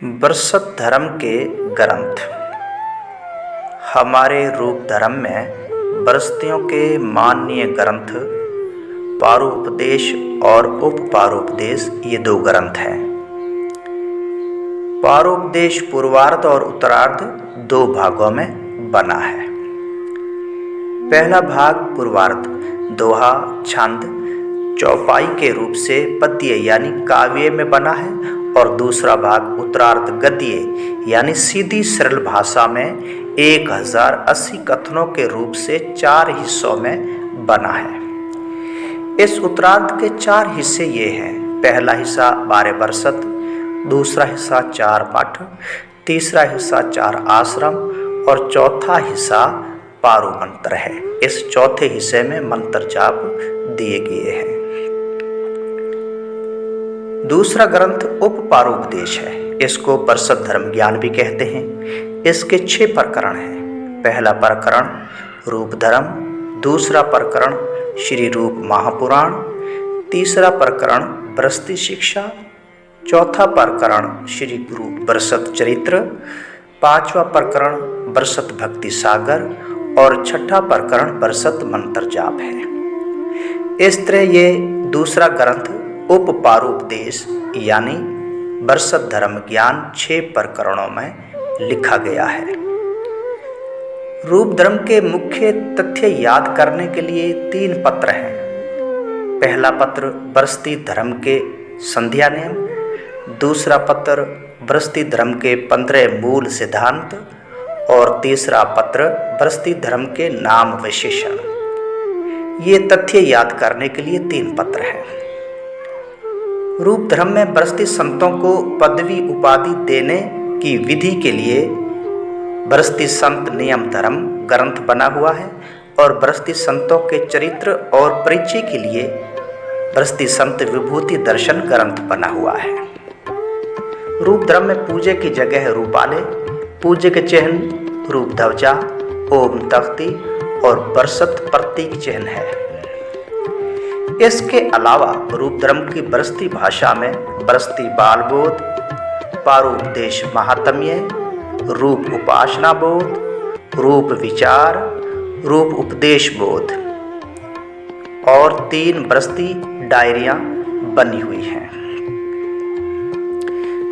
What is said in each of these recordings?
बृहस्पति धर्म के ग्रंथ। हमारे रूप धर्म में बृहस्पतियों के माननीय ग्रंथ पारोपदेश और उपपारोपदेश ये दो ग्रंथ हैं। पारोपदेश पूर्वार्ध और उत्तरार्ध दो भागों में बना है। पहला भाग पूर्वार्ध दोहा, छंद, चौपाई के रूप से पद्य यानी काव्य में बना है और दूसरा भाग उत्तरार्ध गद्य यानी सीधी सरल भाषा में 1080 कथनों के रूप से 4 हिस्सों में बना है। इस उत्तरार्ध के 4 हिस्से ये हैं। पहला हिस्सा 12 बरसत, दूसरा हिस्सा 4 मठ, तीसरा हिस्सा 4 आश्रम और चौथा हिस्सा पारु मंत्र है। इस चौथे हिस्से में मंत्र जाप दिए गए हैं। दूसरा ग्रंथ उपपारोपदेश है। इसको बृहस्पति धर्म ज्ञान भी कहते हैं। इसके 6 प्रकरण हैं। पहला प्रकरण रूप धर्म, दूसरा प्रकरण श्री रूप महापुराण, तीसरा प्रकरण बृहस्पति शिक्षा, चौथा प्रकरण श्री गुरु बृहस्पति चरित्र, पांचवा प्रकरण बृहस्पति भक्ति सागर और छठा प्रकरण बृहस्पति मंत्र जाप है। इस तरह ये दूसरा ग्रंथ उपपारोपदेश यानी बृहस्पति धर्म ज्ञान 6 प्रकरणों में लिखा गया है। रूप धर्म के मुख्य तथ्य याद करने के लिए 3 पत्र हैं। पहला पत्र बृहस्पति धर्म के संध्या नियम, दूसरा पत्र बृहस्पति धर्म के 15 मूल सिद्धांत और तीसरा पत्र बृहस्पति धर्म के नाम विशेषण। ये तथ्य याद करने के लिए 3 पत्र हैं। रूप धर्म में बृहस्पति संतों को पदवी उपाधि देने की विधि के लिए बृहस्पति संत नियम धर्म ग्रंथ बना हुआ है और बृहस्पति संतों के चरित्र और परिचय के लिए बृहस्पति संत विभूति दर्शन ग्रंथ बना हुआ है। रूप धर्म में पूजे की जगह है रूपाले, पूजे के चिन्ह रूप ध्वजा, ओम तख्ती और बृहस्पति प्रतीक चिन्ह है। इसके अलावा रूप धर्म की बृहस्पति भाषा में बृहस्पति बाल बोध, पारोपदेश महात्म्य, रूप उपासना बोध, रूप विचार, रूप उपदेश बोध और 3 बृहस्पति डायरियां बनी हुई हैं।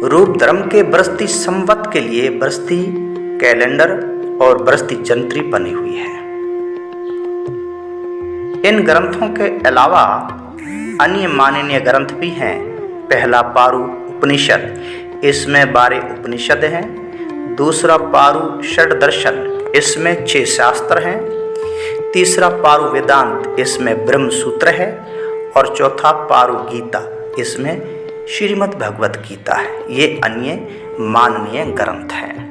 रूप धर्म के बृहस्पति संवत के लिए बृहस्पति कैलेंडर और बृहस्पति जंत्री बनी हुई है। इन ग्रंथों के अलावा अन्य माननीय ग्रंथ भी हैं। पहला पारु उपनिषद, इसमें 12 उपनिषद हैं। दूसरा पारु षड्दर्शन, इसमें 6 शास्त्र हैं। तीसरा पारु वेदांत, इसमें ब्रह्म सूत्र है और चौथा पारु गीता, इसमें श्रीमद् भगवत गीता है। ये अन्य माननीय ग्रंथ हैं।